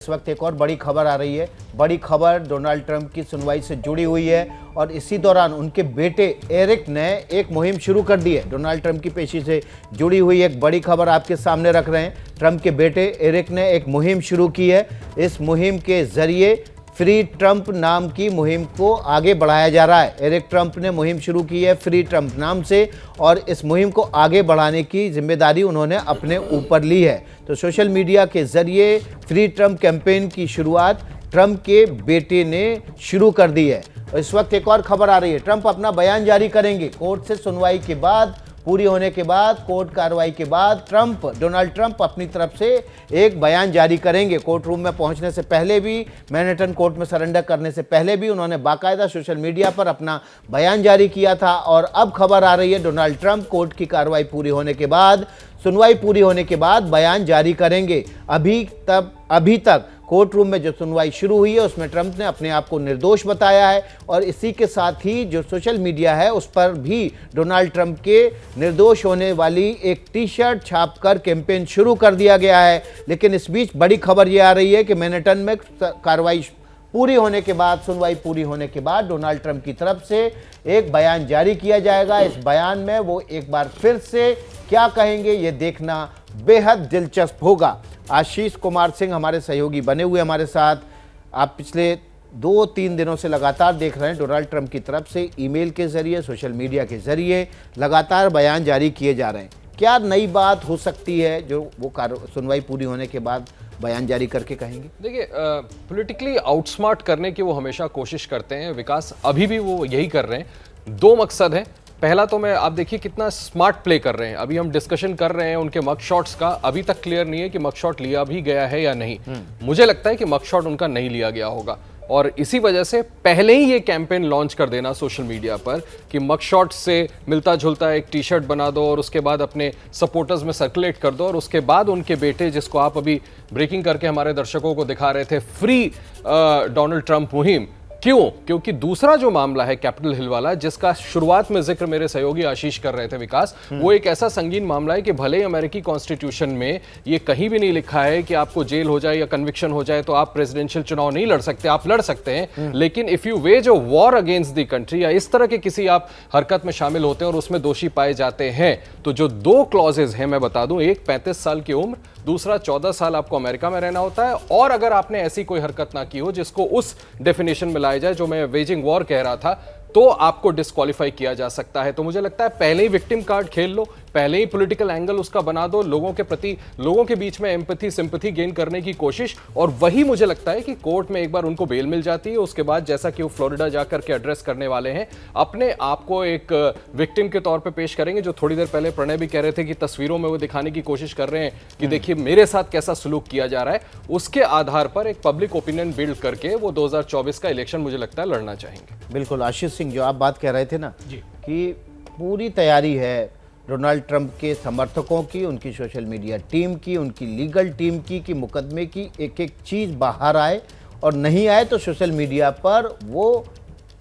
इस वक्त एक और बड़ी खबर आ रही है। बड़ी खबर डोनाल्ड ट्रंप की सुनवाई से जुड़ी हुई है और इसी दौरान उनके बेटे एरिक ने एक मुहिम शुरू कर दी है। डोनाल्ड ट्रंप की पेशी से जुड़ी हुई एक बड़ी खबर आपके सामने रख रहे हैं। ट्रंप के बेटे एरिक ने एक मुहिम शुरू की है। इस मुहिम के जरिए फ्री ट्रंप नाम की मुहिम को आगे बढ़ाया जा रहा है। एरिक ट्रंप ने मुहिम शुरू की है फ्री ट्रंप नाम से और इस मुहिम को आगे बढ़ाने की जिम्मेदारी उन्होंने अपने ऊपर ली है। तो सोशल मीडिया के जरिए फ्री ट्रंप कैंपेन की शुरुआत ट्रंप के बेटे ने शुरू कर दी है। इस वक्त एक और खबर आ रही है। ट्रंप अपना बयान जारी करेंगे। कोर्ट से सुनवाई के बाद पूरी होने के बाद, कोर्ट कार्रवाई के बाद डोनाल्ड ट्रंप अपनी तरफ से एक बयान जारी करेंगे। कोर्ट रूम में पहुंचने से पहले भी, मैनहट्टन कोर्ट में सरेंडर करने से पहले भी उन्होंने बाकायदा सोशल मीडिया पर अपना बयान जारी किया था और अब खबर आ रही है डोनाल्ड ट्रंप कोर्ट की कार्रवाई पूरी होने के बाद, सुनवाई पूरी होने के बाद बयान जारी करेंगे। अभी तक कोर्ट रूम में जो सुनवाई शुरू हुई है उसमें ट्रंप ने अपने आप को निर्दोष बताया है और इसी के साथ ही जो सोशल मीडिया है उस पर भी डोनाल्ड ट्रंप के निर्दोष होने वाली एक टी शर्ट छापकर कैंपेन शुरू कर दिया गया है। लेकिन इस बीच बड़ी खबर ये आ रही है कि मैनहट्टन में कार्रवाई पूरी होने के बाद, सुनवाई पूरी होने के बाद डोनाल्ड ट्रंप की तरफ से एक बयान जारी किया जाएगा। इस बयान में वो एक बार फिर से क्या कहेंगे ये देखना बेहद दिलचस्प होगा। आशीष कुमार सिंह हमारे सहयोगी बने हुए हमारे साथ। आप पिछले 2-3 दिनों से लगातार देख रहे हैं डोनाल्ड ट्रंप की तरफ से ईमेल के जरिए, सोशल मीडिया के जरिए लगातार बयान जारी किए जा रहे हैं। क्या नई बात हो सकती है जो वो सुनवाई पूरी होने के बाद बयान जारी करके कहेंगे? देखिए, पॉलिटिकली आउटस्मार्ट करने की वो हमेशा कोशिश करते हैं विकास, अभी भी वो यही कर रहे हैं। दो मकसद है। पहला तो मैं, आप देखिए कितना स्मार्ट प्ले कर रहे हैं। अभी हम डिस्कशन कर रहे हैं उनके मग शॉट्स का, अभी तक क्लियर नहीं है कि मग शॉट लिया भी गया है या नहीं। मुझे लगता है कि मग शॉट उनका नहीं लिया गया होगा और इसी वजह से पहले ही ये कैंपेन लॉन्च कर देना सोशल मीडिया पर कि मग शॉट से मिलता जुलता एक टी शर्ट बना दो और उसके बाद अपने सपोर्टर्स में सर्कुलेट कर दो और उसके बाद उनके बेटे, जिसको आप अभी ब्रेकिंग करके हमारे दर्शकों को दिखा रहे थे, फ्री डोनाल्ड ट्रंप मुहिम। क्यों? क्योंकि दूसरा जो मामला है कैपिटल हिल वाला, जिसका शुरुआत में जिक्र मेरे सहयोगी आशीष कर रहे थे विकास, वो एक ऐसा संगीन मामला है कि भले ही अमेरिकी कॉन्स्टिट्यूशन में ये कहीं भी नहीं लिखा है कि आपको जेल हो जाए या कन्विक्शन हो जाए तो आप प्रेसिडेंशियल चुनाव नहीं लड़ सकते। आप लड़ सकते हैं, लेकिन if you wage a war against the country या इस तरह के किसी आप हरकत में शामिल होते हैं और उसमें दोषी पाए जाते हैं, तो जो दो क्लॉजेज हैं मैं बता दूं, एक 35 साल की उम्र, दूसरा 14 साल आपको अमेरिका में रहना होता है और अगर आपने ऐसी कोई हरकत ना की हो जिसको उस डेफिनेशन में लाया जाए जो मैं वेजिंग वॉर कह रहा था, तो आपको डिस्क्वालीफाई किया जा सकता है। तो मुझे लगता है पहले ही विक्टिम कार्ड खेल लो, पहले ही पॉलिटिकल एंगल उसका बना दो, लोगों के प्रति, लोगों के बीच में एम्पैथी, सिंपैथी गेन करने की कोशिश, और वही मुझे लगता है कि कोर्ट में एक बार उनको बेल मिल जाती है, उसके बाद जैसा कि वो फ्लोरिडा जाकर के एड्रेस करने वाले हैं, अपने आप को एक विक्टिम के तौर पे पेश करेंगे। जो थोड़ी देर पहले प्रणय भी कह रहे थे कि तस्वीरों में वो दिखाने की कोशिश कर रहे हैं कि देखिए मेरे साथ कैसा सलूक किया जा रहा है, उसके आधार पर एक पब्लिक ओपिनियन बिल्ड करके वो 2024 का इलेक्शन मुझे लगता है लड़ना चाहेंगे। बिल्कुल आशीष सिंह, जो आप बात कह रहे थे ना कि पूरी तैयारी है डोनाल्ड ट्रंप के समर्थकों की, उनकी सोशल मीडिया टीम की, उनकी लीगल टीम की मुकदमे की एक एक चीज़ बाहर आए और नहीं आए तो सोशल मीडिया पर वो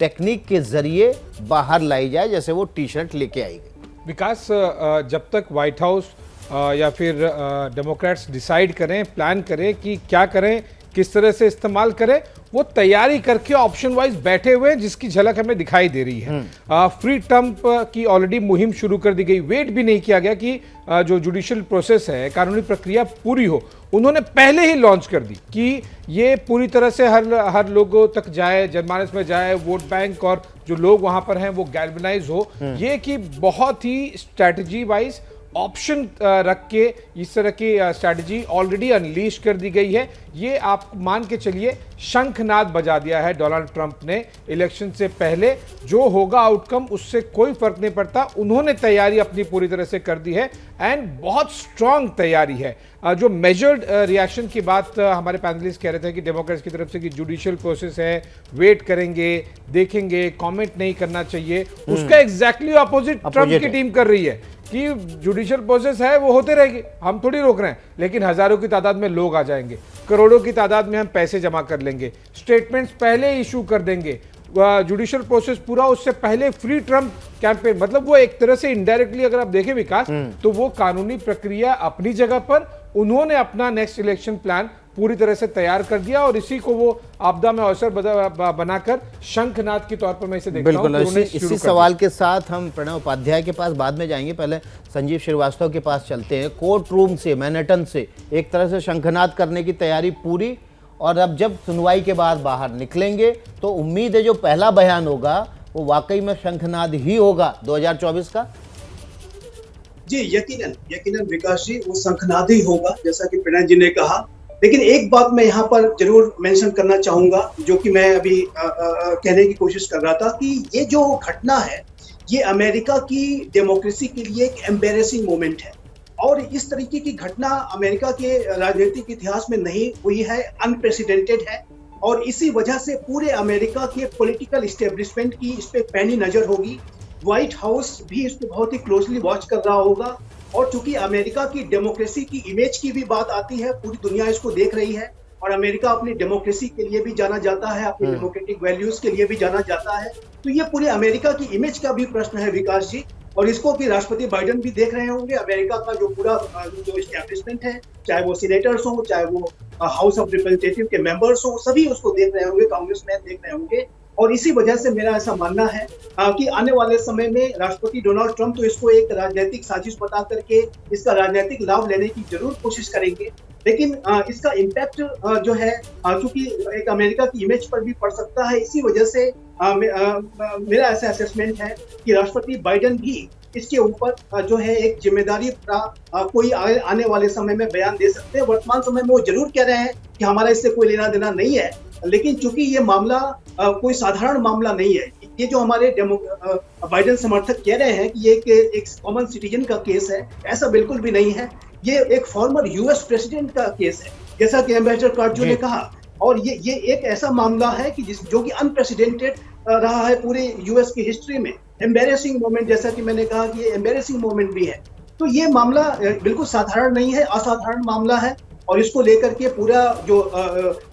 टेक्निक के जरिए बाहर लाई जाए, जैसे वो टी शर्ट लेके आई गई। विकास, जब तक व्हाइट हाउस या फिर डेमोक्रेट्स डिसाइड करें, प्लान करें कि क्या करें, किस तरह से इस्तेमाल करें, वो तैयारी करके ऑप्शन वाइज बैठे हुए हैं, जिसकी झलक हमें दिखाई दे रही है। फ्री ट्रंप की ऑलरेडी मुहिम शुरू कर दी गई। वेट भी नहीं किया गया कि जो जुडिशियल प्रोसेस है, कानूनी प्रक्रिया पूरी हो, उन्होंने पहले ही लॉन्च कर दी कि ये पूरी तरह से हर लोगों तक जाए, जनमानस में जाए, वोट बैंक और जो लोग वहां पर हैं वो गैल्वेनाइज हो। ये कि बहुत ही स्ट्रैटेजी वाइज ऑप्शन रख के इस तरह की स्ट्रैटेजी ऑलरेडी अनलीश कर दी गई है। ये आप मान के चलिए शंखनाद बजा दिया है डोनाल्ड ट्रंप ने इलेक्शन से पहले। जो होगा आउटकम उससे कोई फर्क नहीं पड़ता, उन्होंने तैयारी अपनी पूरी तरह से कर दी है एंड बहुत स्ट्रांग तैयारी है। जो मेजर्ड रिएक्शन की बात हमारे पैनलिस्ट कह रहे थे कि डेमोक्रेट्स की तरफ से कि जुडिशियल प्रोसेस है, वेट करेंगे, देखेंगे, कमेंट नहीं करना चाहिए, उसका एग्जैक्टली ऑपोजिट ट्रंप की टीम कर रही है कि जुडिशियल प्रोसेस है वो होते रहेगी, हम थोड़ी रोक रहे हैं, लेकिन हजारों की तादाद में लोग आ जाएंगे, करोड़ों की तादाद में हम पैसे जमा कर लेंगे, स्टेटमेंट्स पहले इशू कर देंगे, जुडिशियल प्रोसेस पूरा उससे पहले फ्री ट्रंप कैंपेन। मतलब वो एक तरह से इनडायरेक्टली अगर आप देखें विकास, तो वो कानूनी प्रक्रिया अपनी जगह पर, उन्होंने अपना नेक्स्ट इलेक्शन प्लान पूरी तरह से तैयार कर दिया और इसी को वो आपदा में अवसर बनाकर शंखनाद के तौर पर मैं इसे देखता हूं बिल्कुल। कि उन्होंने इसी शुरू कर सवाल के साथ हम प्रणव उपाध्याय के पास बाद में जाएंगे, पहले संजीव श्रीवास्तव के पास चलते हैं। कोर्ट रूम से, मैनहट्टन से एक तरह से शंखनाद करने की तैयारी पूरी, और अब जब सुनवाई के बाद बाहर निकलेंगे तो उम्मीद है जो पहला बयान होगा वो वाकई में शंखनाद ही होगा 2024 का। जी यकीनन यकीनन विकास जी, वो शंखनाद ही होगा जैसा कि प्रणय जी ने कहा। लेकिन एक बात मैं यहाँ पर जरूर मेंशन करना चाहूंगा, जो कि मैं अभी कहने की कोशिश कर रहा था, कि ये जो घटना है ये अमेरिका की डेमोक्रेसी के लिए एक एम्बेरेसिंग मोमेंट है, और इस तरीके की घटना अमेरिका के राजनीतिक इतिहास में नहीं हुई है, अनप्रेसिडेंटेड है। और इसी वजह से पूरे अमेरिका के पॉलिटिकल इस्टेब्लिशमेंट की इस पे पैनी नजर होगी। व्हाइट हाउस भी इसको बहुत ही क्लोजली वॉच कर रहा होगा, और चूंकि अमेरिका की डेमोक्रेसी की इमेज की भी बात आती है, पूरी दुनिया इसको देख रही है, और अमेरिका अपनी डेमोक्रेसी के लिए भी जाना जाता है, अपनी डेमोक्रेटिक वैल्यूज के लिए भी जाना जाता है। तो ये पूरे अमेरिका की इमेज का भी प्रश्न है विकास जी, और इसको कि राष्ट्रपति बाइडेन भी देख रहे होंगे। अमेरिका का जो पूरा जो एस्टैब्लिशमेंट है, चाहे वो सीनेटर्स हो, चाहे वो हाउस ऑफ रिप्रेजेंटेटिव के मेंबर्स हो, सभी उसको देख रहे होंगे, कांग्रेसमैन देख रहे होंगे। और इसी वजह से मेरा ऐसा मानना है कि आने वाले समय में राष्ट्रपति डोनाल्ड ट्रंप तो इसको एक राजनीतिक साजिश बता करके इसका राजनीतिक लाभ लेने की जरूर कोशिश करेंगे, लेकिन इसका इम्पैक्ट जो है चूंकि एक अमेरिका की इमेज पर भी पड़ सकता है। इसी वजह से मेरा ऐसा असेसमेंट है कि राष्ट्रपति बाइडेन भी इसके ऊपर जो है एक जिम्मेदारी कोई आने वाले समय में बयान दे सकते हैं। वर्तमान समय में वो जरूर कह रहे हैं कि हमारा इससे कोई लेना देना नहीं है, लेकिन चूंकि ये मामला कोई साधारण मामला नहीं है, ये जो हमारे बाइडेन समर्थक कह रहे हैं कि ये एक कॉमन सिटीजन का केस है, ऐसा बिल्कुल भी नहीं है। ये एक फॉर्मर यूएस प्रेसिडेंट का केस है, जैसा कि एम्बेसडर कार्जो ने कहा, और ये एक ऐसा मामला है कि जो कि अनप्रेसिडेंटेड रहा है पूरे यूएस की हिस्ट्री में। एम्बेरेसिंग मोमेंट, जैसा कि मैंने कहा कि ये एम्बेरेसिंग मोमेंट भी है। तो ये मामला बिल्कुल साधारण नहीं है, असाधारण मामला है, और इसको लेकर के पूरा जो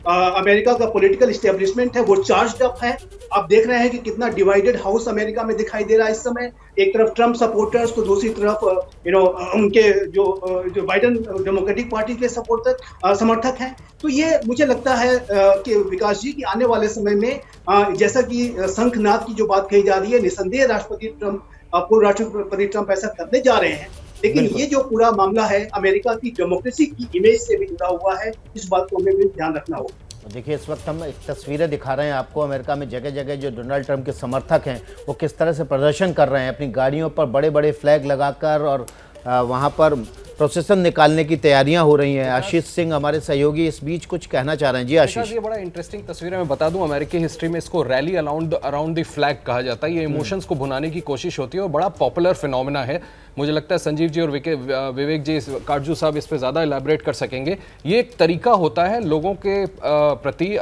अमेरिका का पॉलिटिकल इस्टेब्लिशमेंट है वो चार्ज्ड अप है। आप देख रहे हैं कि कितना डिवाइडेड हाउस अमेरिका में दिखाई दे रहा है इस समय। एक तरफ ट्रम्प सपोर्टर्स तो दूसरी तरफ उनके जो बाइडेन डेमोक्रेटिक पार्टी के समर्थक हैं। तो ये मुझे लगता है कि विकास जी की आने वाले समय में जैसा कि शंखनाद की जो बात कही जा रही है, निसंदेह पूर्व राष्ट्रपति ट्रम्प ऐसा करने जा रहे हैं, लेकिन ये जो पूरा मामला है अमेरिका की डेमोक्रेसी की इमेज से भी जुड़ा हुआ है, इस बात को हमें भी ध्यान रखना होगा। देखिए, इस वक्त हम एक तस्वीरें दिखा रहे हैं आपको। अमेरिका में जगह जगह जो डोनाल्ड ट्रंप के समर्थक हैं वो किस तरह से प्रदर्शन कर रहे हैं, अपनी गाड़ियों पर बड़े बड़े फ्लैग लगाकर, और वहाँ पर प्रोसेसन निकालने की तैयारियां हो रही हैं। आशीष सिंह हमारे सहयोगी इस बीच कुछ कहना चाह रहे हैं। जी आशीष। ये बड़ा इंटरेस्टिंग तस्वीर है। मैं बता दूं, अमेरिकी हिस्ट्री में इसको रैली अराउंड द फ्लैग कहा जाता है। ये इमोशंस को भुनाने की कोशिश होती है और बड़ा पॉपुलर फिनोमेना है। मुझे लगता है संजीव जी और विवेक जी, काटजू साहब इस पे ज़्यादा इलेबरेट कर सकेंगे। ये एक तरीका होता है लोगों के प्रति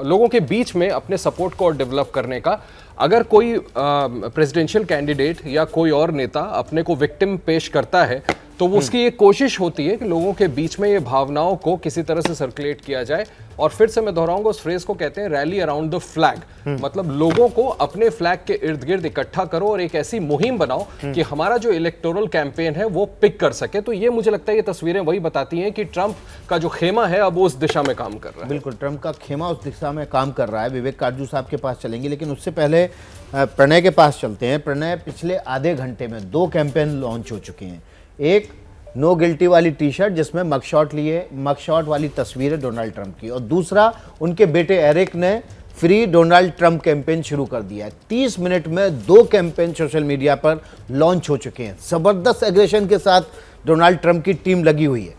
लोगों के बीच में अपने सपोर्ट को और डेवलप करने का। अगर कोई प्रेसिडेंशियल कैंडिडेट या कोई और नेता अपने को विक्टिम पेश करता है तो उसकी एक कोशिश होती है कि लोगों के बीच में ये भावनाओं को किसी तरह से सर्कुलेट किया जाए। और फिर से मैं दोहराऊंगा, उस फ्रेज को कहते हैं रैली अराउंड द फ्लैग। मतलब लोगों को अपने फ्लैग के इर्द गिर्द इकट्ठा करो और एक ऐसी मुहिम बनाओ कि हमारा जो इलेक्टोरल कैंपेन है वो पिक कर सके। तो ये मुझे लगता है ये तस्वीरें वही बताती हैं कि ट्रंप का जो खेमा है अब वो उस दिशा में काम कर रहा है। बिल्कुल, ट्रंप का खेमा उस दिशा में काम कर रहा है। विवेक काटजू साहब के पास चलेंगे, लेकिन उससे पहले प्रणय के पास चलते हैं। प्रणय, पिछले आधे घंटे में 2 कैंपेन लॉन्च हो चुके हैं। एक नो गिल्टी वाली टी शर्ट जिसमें मगशॉट वाली तस्वीर है डोनाल्ड ट्रंप की, और दूसरा उनके बेटे एरिक ने फ्री डोनाल्ड ट्रंप कैंपेन शुरू कर दिया है। 30 मिनट में 2 कैंपेन सोशल मीडिया पर लॉन्च हो चुके हैं। जबरदस्त एग्रेशन के साथ डोनाल्ड ट्रंप की टीम लगी हुई है।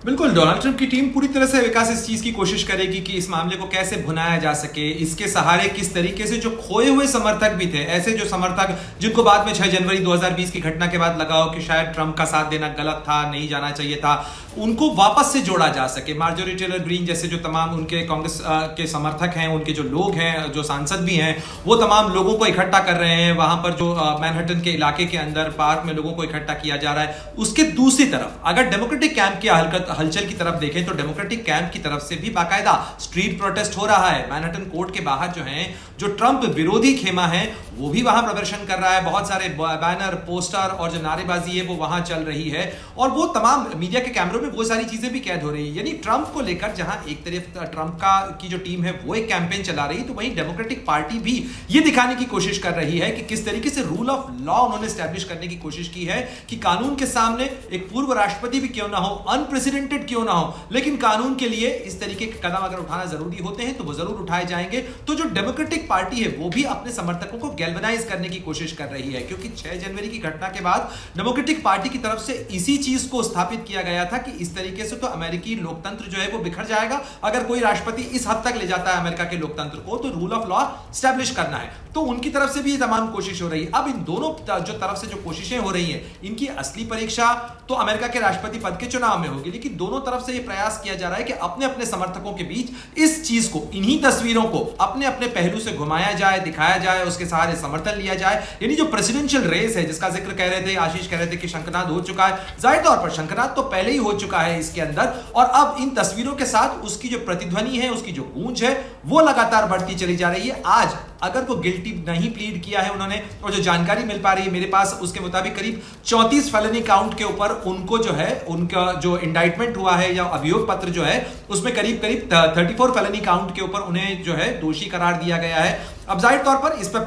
बिल्कुल, डोनाल्ड ट्रंप की टीम पूरी तरह से विकास इस चीज की कोशिश करेगी कि इस मामले को कैसे भुनाया जा सके, इसके सहारे किस तरीके से जो खोए हुए समर्थक भी थे, ऐसे जो समर्थक जिनको बाद में 6 जनवरी 2020 की घटना के बाद लगा हो कि शायद ट्रंप का साथ देना गलत था, नहीं जाना चाहिए था, उनको वापस से जोड़ा जा सके। मार्जोरी टेलर ग्रीन जैसे जो तमाम उनके कांग्रेस के समर्थक हैं, उनके जो लोग हैं, जो सांसद भी हैं, वो तमाम लोगों को इकट्ठा कर रहे हैं। वहां पर जो मैनहट्टन के इलाके के अंदर पार्क में लोगों को इकट्ठा किया जा रहा है। उसके दूसरी तरफ अगर डेमोक्रेटिक कैंप की हलचल की तरफ देखें तो डेमोक्रेटिक कैंप की तरफ से भी बाकायदा स्ट्रीट प्रोटेस्ट हो रहा है। मैनहट्टन कोर्ट के बाहर जो है जो ट्रंप विरोधी खेमा है वो भी वहां प्रदर्शन कर रहा है, बहुत सारे बैनर, पोस्टर और जो नारेबाजी है वो वहां चल रही है, और वो तमाम मीडिया के कैमरों में वो सारी चीजें भी कैद हो रही है। यानी ट्रंप को लेकर जहां एक तरफ ट्रंप की जो टीम है वो एक कैंपेन चला रही है, तो वहीं डेमोक्रेटिक पार्टी भी ये दिखाने की कोशिश कर रही है कि किस तरीके से रूल ऑफ लॉ उन्होंने स्टैब्लिश करने की कोशिश की है कि कानून के सामने एक पूर्व राष्ट्रपति भी क्यों ना हो, अनप्रेसिडेंटेड क्यों ना हो, लेकिन कानून के लिए इस तरीके के कदम अगर उठाना जरूरी होते हैं तो वो जरूर उठाए जाएंगे। तो जो डेमोक्रेटिक पार्टी है वो भी अपने समर्थकों को गैल्वेनाइज करने की कोशिश कर रही है, क्योंकि 6 जनवरी की घटना के बाद डेमोक्रेटिक पार्टी की तरफ से इसी चीज को स्थापित किया गया था कि इस तरीके से तो अमेरिकी लोकतंत्र जो है वो बिखर जाएगा, अगर कोई राष्ट्रपति इस हद तक ले जाता है अमेरिका के लोकतंत्र को तो रूल ऑफ लॉ स्टैब्लिश करना है। तो उनकी तरफ से भी ये तमाम कोशिश हो रही है। अब इन दोनों जो तरफ से जो कोशिशें हो रही हैं, इनकी असली परीक्षा तो अमेरिका के राष्ट्रपति पद के चुनाव में होगी, लेकिन दोनों तरफ से ये प्रयास किया जा रहा है कि अपने अपने समर्थकों के बीच इस चीज को, इन्हीं तस्वीरों को अपने अपने पहलू से घुमाया जाए, दिखाया जाए, उसके सहारे समर्थन लिया जाए। यानी जो प्रेसिडेंशियल रेस है जिसका जिक्र कह रहे थे, आशीष कह रहे थे कि शंखनाद हो चुका है, जाहिर तौर पर शंखनाद तो पहले ही हो चुका है इसके अंदर, और अब इन तस्वीरों के साथ उसकी जो प्रतिध्वनि है, उसकी जो गूंज है वो लगातार बढ़ती चली जा रही है। आज अगर वो गिल्टी नहीं प्लीड किया है उन्होंने, और जो जानकारी मिल पा रही है मेरे पास उसके मुताबिक करीब 34 फेलनी काउंट के ऊपर उनको जो है, उनका जो इंडाइटमेंट हुआ है या अभियोग पत्र जो है उसमें करीब 34 फेलनी काउंट के ऊपर उन्हें जो है दोषी करार दिया गया है। अब जाहिर तौर पर इस पर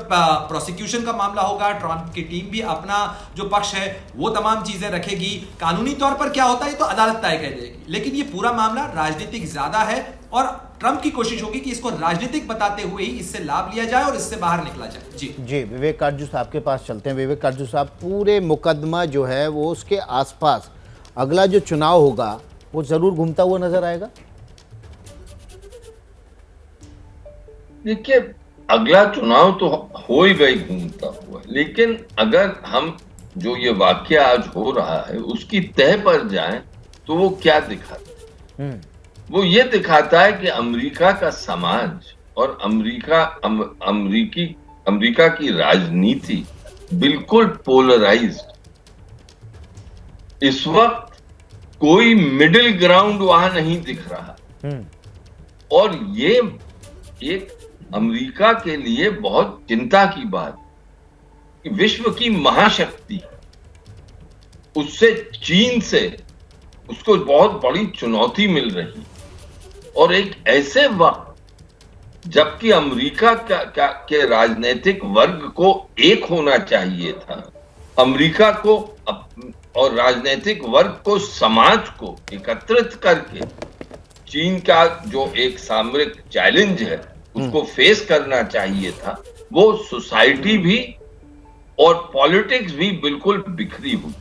प्रोसिक्यूशन का मामला होगा, ट्रंप की टीम भी अपना जो पक्ष है वो तमाम चीजें रखेगी, कानूनी तौर पर क्या होता है तो अदालत तय कर देगी, लेकिन ये पूरा मामला राजनीतिक ज्यादा है और ट्रंप की कोशिश होगी कि इसको राजनीतिक बताते हुए ही इससे लाभ लिया जाए और इससे बाहर निकला जाए। जी विवेक काटजू साहब के पास चलते हैं। विवेक काटजू साहब, पूरे मुकदमा जो है वो उसके आसपास अगला जो चुनाव होगा वो जरूर घूमता हुआ नजर आएगा। देखिए, अगला चुनाव तो हो ही गई घूमता हुआ, लेकिन अगर हम जो ये वाक्य आज हो रहा है उसकी तह पर जाएं तो वो क्या दिखाता है? वो ये दिखाता है कि अमेरिका का समाज और अमेरिका की राजनीति बिल्कुल पोलराइज्ड। इस वक्त कोई मिडिल ग्राउंड वहां नहीं दिख रहा, और ये एक अमेरिका के लिए बहुत चिंता की बात कि विश्व की महाशक्ति, उससे चीन से उसको बहुत बड़ी चुनौती मिल रही, और एक ऐसे वक्त जबकि अमेरिका के राजनीतिक वर्ग को एक होना चाहिए था, अमेरिका को और राजनीतिक वर्ग को, समाज को एकत्रित करके चीन का जो एक सामरिक चैलेंज है उसको फेस करना चाहिए था, वो सोसाइटी भी और पॉलिटिक्स भी बिल्कुल बिखरी हुई।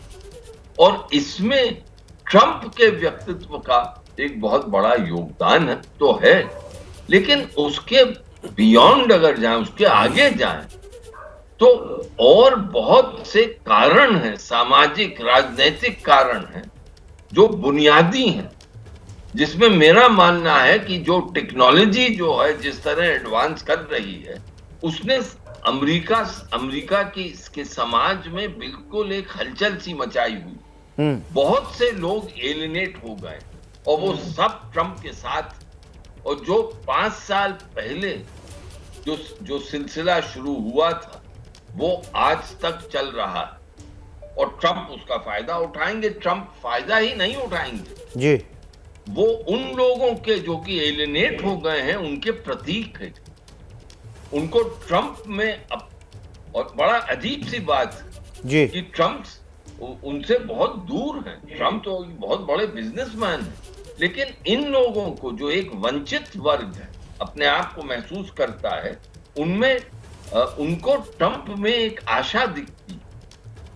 और इसमें ट्रंप के व्यक्तित्व का एक बहुत बड़ा योगदान है तो है, लेकिन उसके बियॉन्ड अगर जाएं, उसके आगे जाएं, तो और बहुत से कारण हैं, सामाजिक राजनीतिक कारण हैं जो बुनियादी हैं, जिसमें मेरा मानना है कि जो टेक्नोलॉजी जो है जिस तरह एडवांस कर रही है, उसने अमेरिका के समाज में बिल्कुल एक हलचल सी मचाई हुई। बहुत से लोग एलिनेट हो गए और वो सब ट्रंप के साथ, और जो 5 साल पहले जो सिलसिला शुरू हुआ था वो आज तक चल रहा है, और ट्रंप उसका फायदा उठाएंगे। ट्रंप फायदा ही नहीं उठाएंगे जी, वो उन लोगों के जो कि एलिनेट हो गए हैं उनके प्रतीक है। उनको ट्रंप में और बड़ा अजीब सी बात जी कि ट्रंप उनसे बहुत दूर है। ट्रंप तो बहुत बड़े बिजनेसमैन है, लेकिन इन लोगों को जो एक वंचित वर्ग है, अपने आप को महसूस करता है, उनमें उनको ट्रंप में एक आशा दिखती।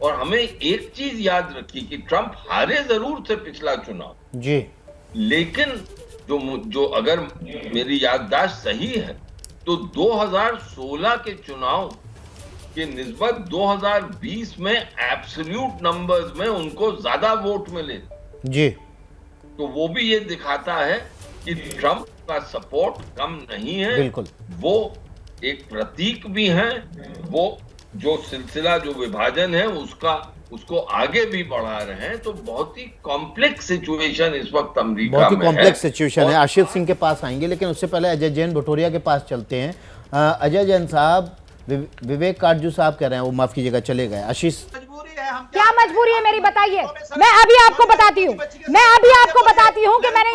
और हमें एक चीज याद रखी कि ट्रंप हारे जरूर थे पिछला चुनाव जी, लेकिन जो अगर मेरी याददाश्त सही है तो 2016 के चुनाव के निस्बत 2020 में एब्सोल्यूट नंबर्स में उनको ज्यादा वोट मिले जी। तो वो भी ये दिखाता है कि ट्रंप का सपोर्ट कम नहीं है, बिल्कुल। वो एक प्रतीक भी है, वो जो सिलसिला जो विभाजन है उसको आगे भी बढ़ा रहे हैं। तो बहुत ही कॉम्प्लेक्स सिचुएशन इस वक्त अमेरिका में है। बहुत ही कॉम्प्लेक्स सिचुएशन है। आशीष सिंह के पास आएंगे, लेकिन उससे पहले अजय जैन भटोरिया के पास चलते हैं। अजय जैन साहब, विवेक काटजू साहब कह रहे हैं, वो माफ कीजिएगा चले गए। आशीष, क्या मजबूरी है मेरी, बताइए। मैं अभी आपको बताती हूँ कि मैंने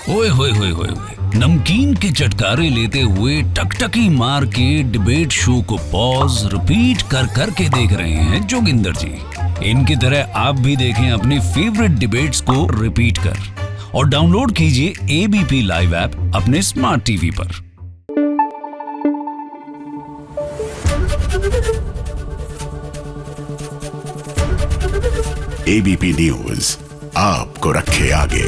ओए होए होए होए होए, नमकीन के चटकारे लेते हुए टकटकी मार के डिबेट शो को पॉज रिपीट कर कर के देख रहे हैं जोगिंदर जी। इनकी तरह आप भी देखें अपनी फेवरेट डिबेट्स को रिपीट कर, और डाउनलोड कीजिए एबीपी लाइव ऐप अपने स्मार्ट टीवी पर। एबीपी न्यूज आपको रखे आगे।